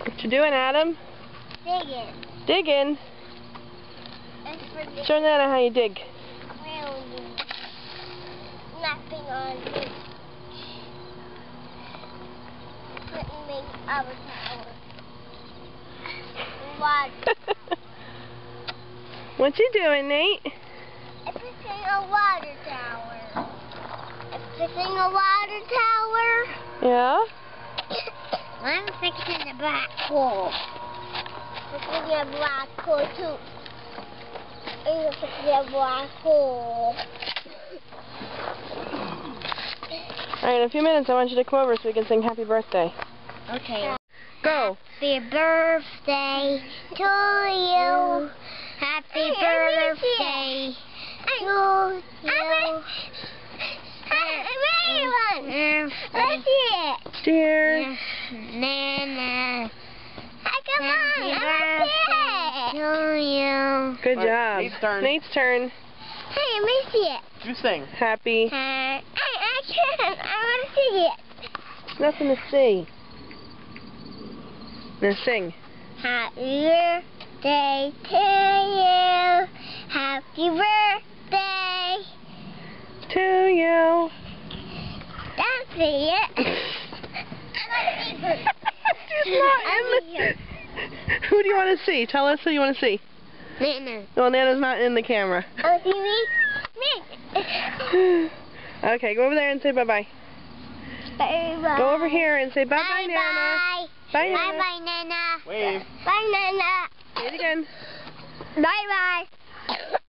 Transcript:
What you doing, Adam? Digging. Digging? Show Nana how you dig. Napping on me. Putting me our tower. Water. What you doing, Nate? I'm fixing a water tower. I'm fixing a water tower. Yeah? I'm fixing a black hole. Fixing a black hole too. I'm fixing a black hole. Alright, in a few minutes I want you to come over so we can sing happy birthday. Okay. Go. Happy birthday to you. Happy birthday to you. Let's see it. Cheers. Nana. Come on, let's see it. To you. Good job. Nate's turn. Nate's turn. Hey, let me see it. You sing. Happy. I can't. I want to see it. There's nothing to see. Now sing. Happy birthday to you. Happy birthday. To you. That's it. Who do you want to see? Tell us who you want to see. Nana. Well, Nana's not in the camera. Oh, see me? Me. Okay, go over there and say bye-bye. Bye-bye. Go over here and say bye-bye, Nana. Bye-bye. Bye, Nana. Bye-bye, Nana. Wave. Bye, Nana. Say it again. Bye-bye.